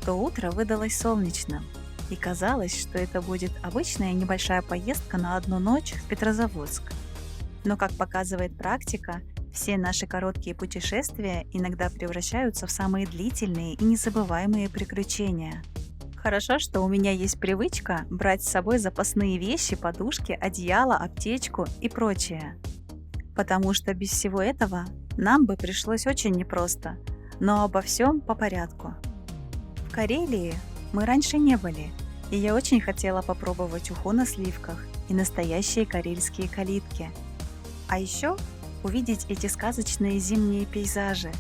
что утро выдалось солнечным, и казалось, что это будет обычная небольшая поездка на одну ночь в Петрозаводск. Но, как показывает практика, все наши короткие путешествия иногда превращаются в самые длительные и незабываемые приключения. Хорошо, что у меня есть привычка брать с собой запасные вещи, подушки, одеяло, аптечку и прочее. Потому что без всего этого нам бы пришлось очень непросто, но обо всем по порядку. В Карелии мы раньше не были, и я очень хотела попробовать уху на сливках и настоящие карельские калитки. А еще увидеть эти сказочные зимние пейзажи,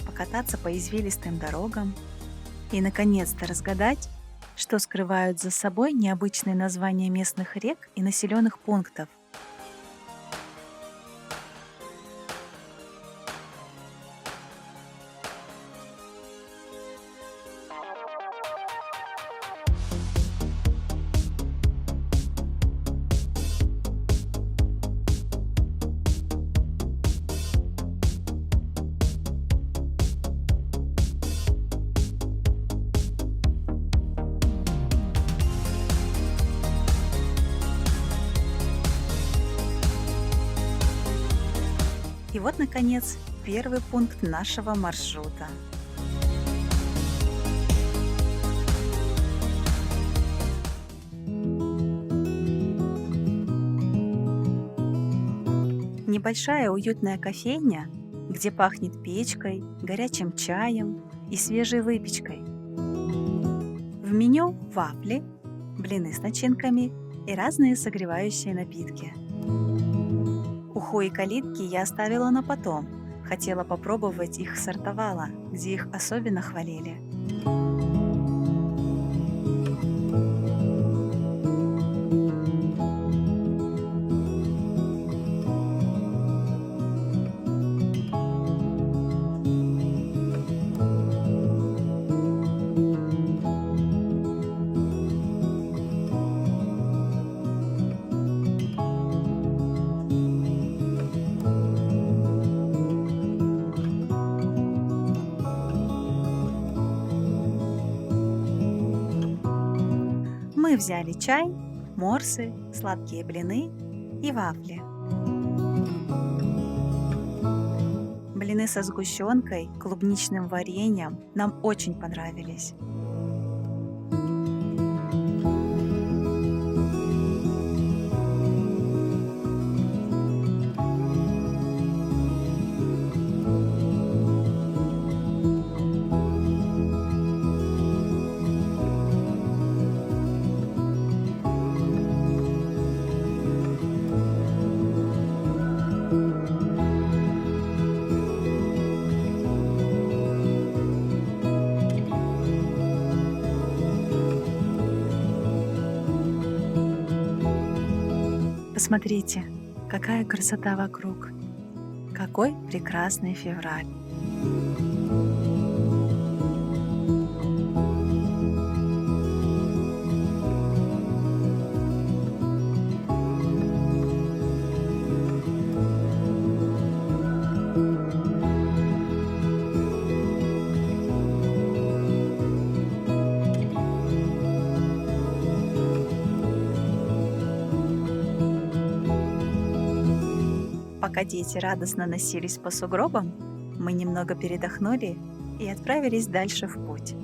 покататься по извилистым дорогам и, наконец-то, разгадать, что скрывают за собой необычные названия местных рек и населенных пунктов. И вот, наконец, первый пункт нашего маршрута. Небольшая уютная кофейня, где пахнет печкой, горячим чаем и свежей выпечкой. В меню вафли, блины с начинками и разные согревающие напитки. Уху и калитки я оставила на потом. Хотела попробовать их в Сартовала, где их особенно хвалили. Мы взяли чай, морсы, сладкие блины и вафли. Блины со сгущенкой, клубничным вареньем нам очень понравились. Посмотрите, какая красота вокруг! Какой прекрасный февраль! Пока дети радостно носились по сугробам, мы немного передохнули и отправились дальше в путь.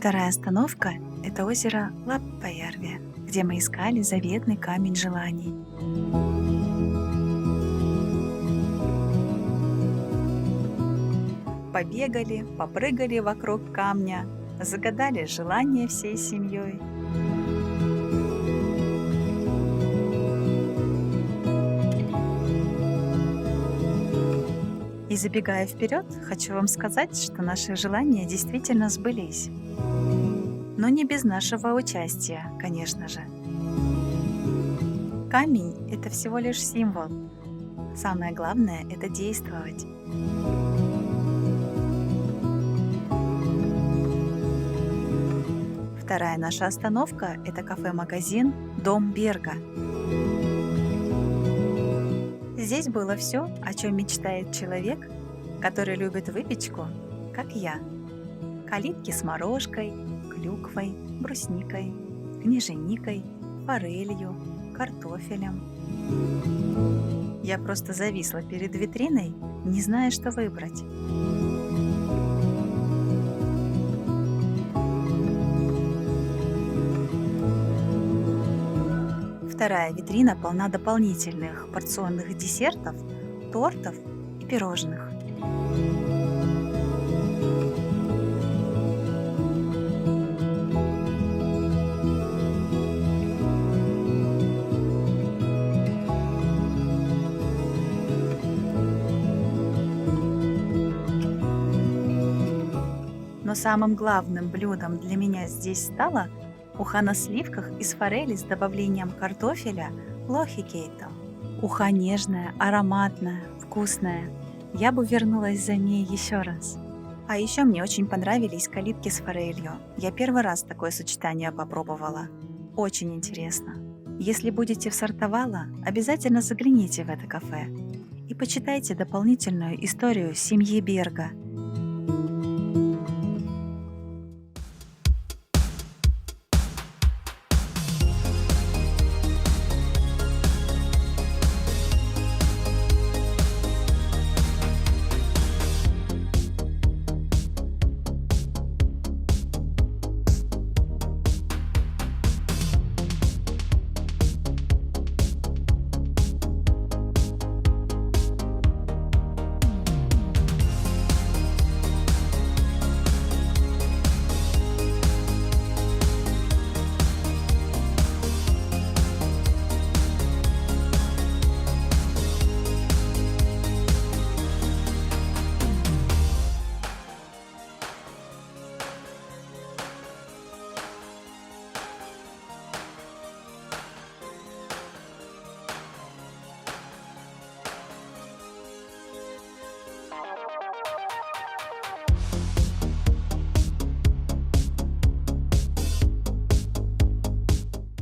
Вторая остановка – это озеро Лаппаярви, где мы искали заветный камень желаний. Побегали, попрыгали вокруг камня, загадали желания всей семьей. И забегая вперед, хочу вам сказать, что наши желания действительно сбылись. Но не без нашего участия, конечно же. Камень — это всего лишь символ. Самое главное — это действовать. Вторая наша остановка — это кафе-магазин «Дом Берга». Здесь было все, о чем мечтает человек, который любит выпечку, как я. Калитки с морожкой, клюквой, брусникой, книженикой, форелью, картофелем. Я просто зависла перед витриной, не зная, что выбрать. Вторая витрина полна дополнительных порционных десертов, тортов и пирожных. Но самым главным блюдом для меня здесь стало уха на сливках из форели с добавлением картофеля лохикейто. Уха нежная, ароматная, вкусная. Я бы вернулась за ней еще раз. А еще мне очень понравились калитки с форелью. Я первый раз такое сочетание попробовала. Очень интересно. Если будете в Сартовало, обязательно загляните в это кафе и почитайте дополнительную историю семьи Берга.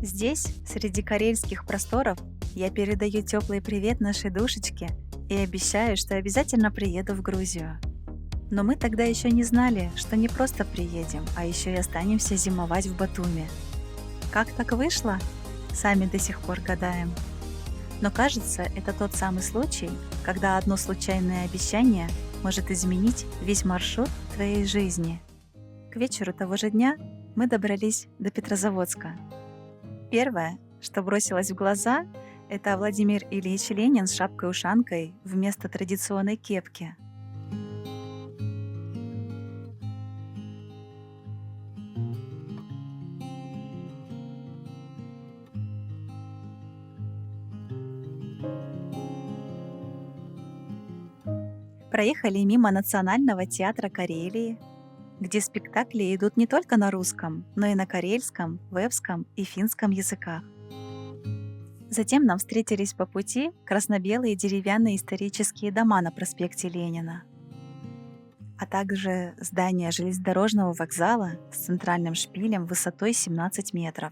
Здесь, среди карельских просторов, я передаю теплый привет нашей душечке и обещаю, что обязательно приеду в Грузию. Но мы тогда еще не знали, что не просто приедем, а еще и останемся зимовать в Батуми. Как так вышло? Сами до сих пор гадаем. Но кажется, это тот самый случай, когда одно случайное обещание может изменить весь маршрут твоей жизни. К вечеру того же дня мы добрались до Петрозаводска. Первое, что бросилось в глаза, это Владимир Ильич Ленин с шапкой-ушанкой вместо традиционной кепки. Проехали мимо Национального театра Карелии, где спектакли идут не только на русском, но и на карельском, вепском и финском языках. Затем нам встретились по пути красно-белые деревянные исторические дома на проспекте Ленина, а также здание железнодорожного вокзала с центральным шпилем высотой 17 метров.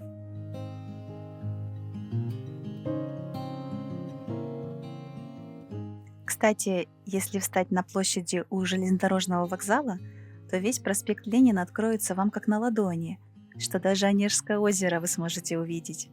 Кстати, если встать на площади у железнодорожного вокзала, то весь проспект Ленина откроется вам как на ладони, что даже Онежское озеро вы сможете увидеть.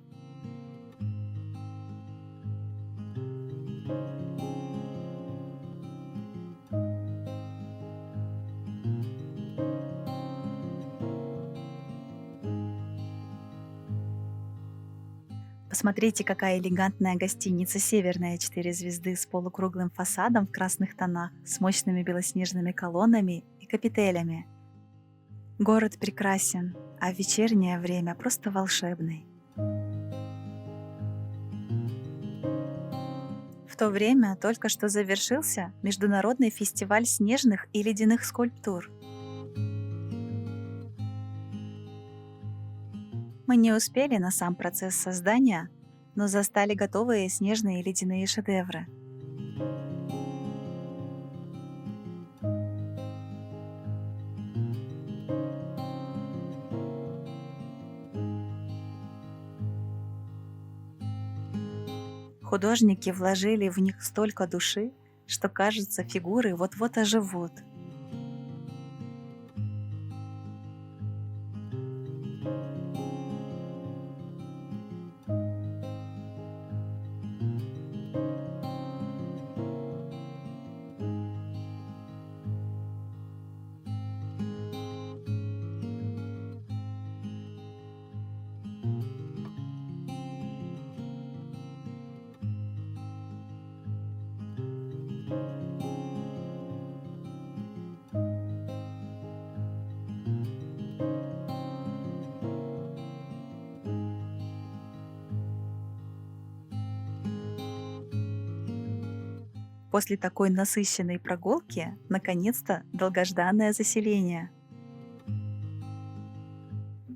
Посмотрите, какая элегантная гостиница «Северная» 4 звезды с полукруглым фасадом в красных тонах, с мощными белоснежными колоннами и капителями. Город прекрасен, а в вечернее время просто волшебный. В то время только что завершился Международный фестиваль снежных и ледяных скульптур. Мы не успели на сам процесс создания, но застали готовые снежные и ледяные шедевры. Художники вложили в них столько души, что кажется, фигуры вот-вот оживут. После такой насыщенной прогулки, наконец-то, долгожданное заселение.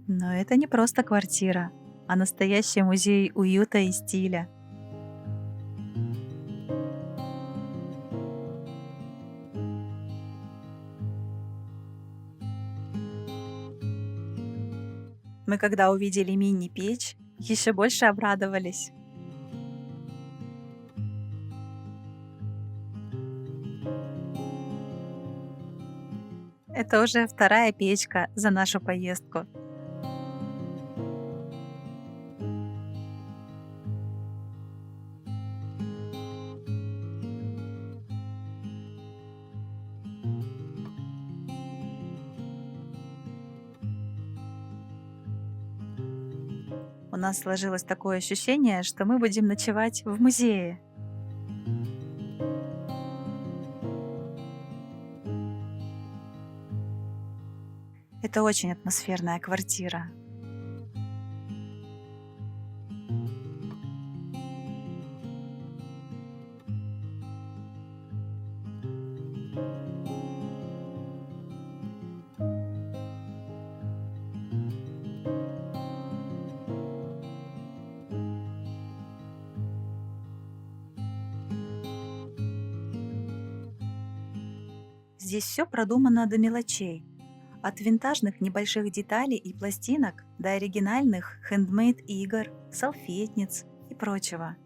Но это не просто квартира, а настоящий музей уюта и стиля. Мы когда увидели мини-печь, еще больше обрадовались. Это уже вторая печка за нашу поездку. У нас сложилось такое ощущение, что мы будем ночевать в музее. Это очень атмосферная квартира. Здесь все продумано до мелочей. От винтажных небольших деталей и пластинок до оригинальных хендмейд игр, салфетниц и прочего.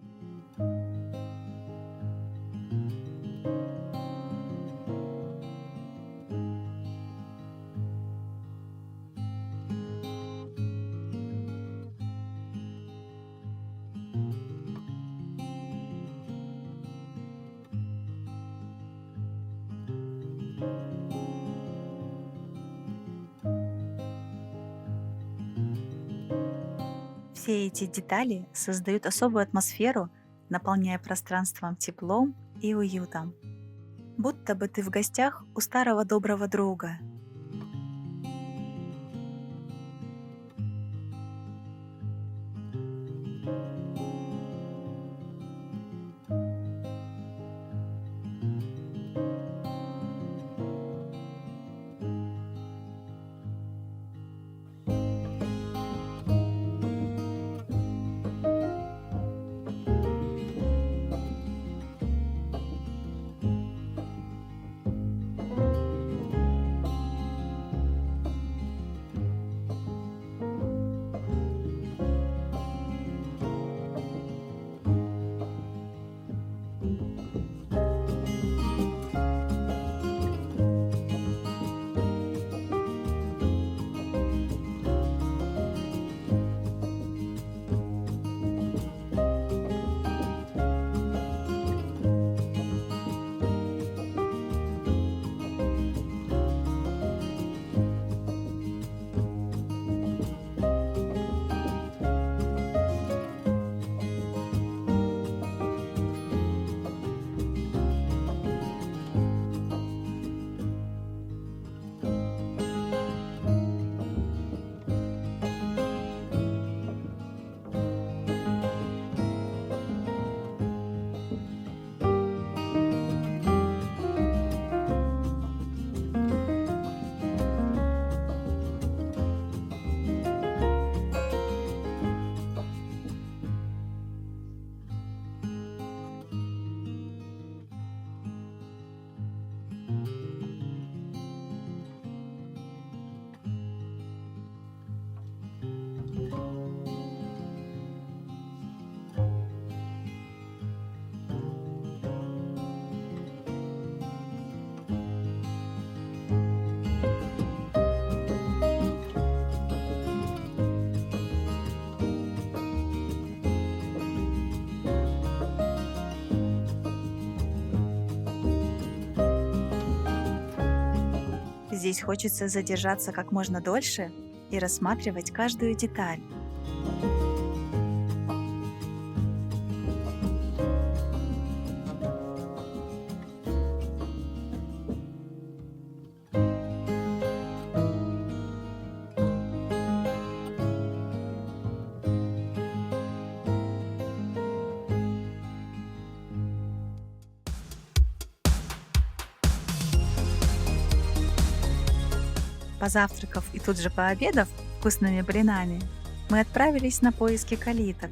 Все эти детали создают особую атмосферу, наполняя пространством теплом и уютом. Будто бы ты в гостях у старого доброго друга. Здесь хочется задержаться как можно дольше и рассматривать каждую деталь. Позавтракав и тут же пообедав вкусными блинами, мы отправились на поиски калиток.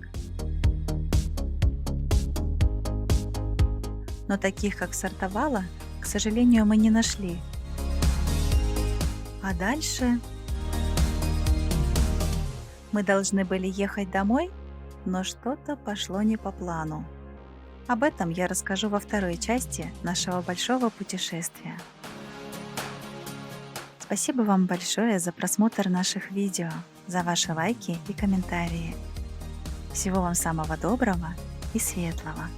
Но таких, как сортовала, к сожалению, мы не нашли. А дальше мы должны были ехать домой, но что-то пошло не по плану. Об этом я расскажу во второй части нашего большого путешествия. Спасибо вам большое за просмотр наших видео, за ваши лайки и комментарии. Всего вам самого доброго и светлого!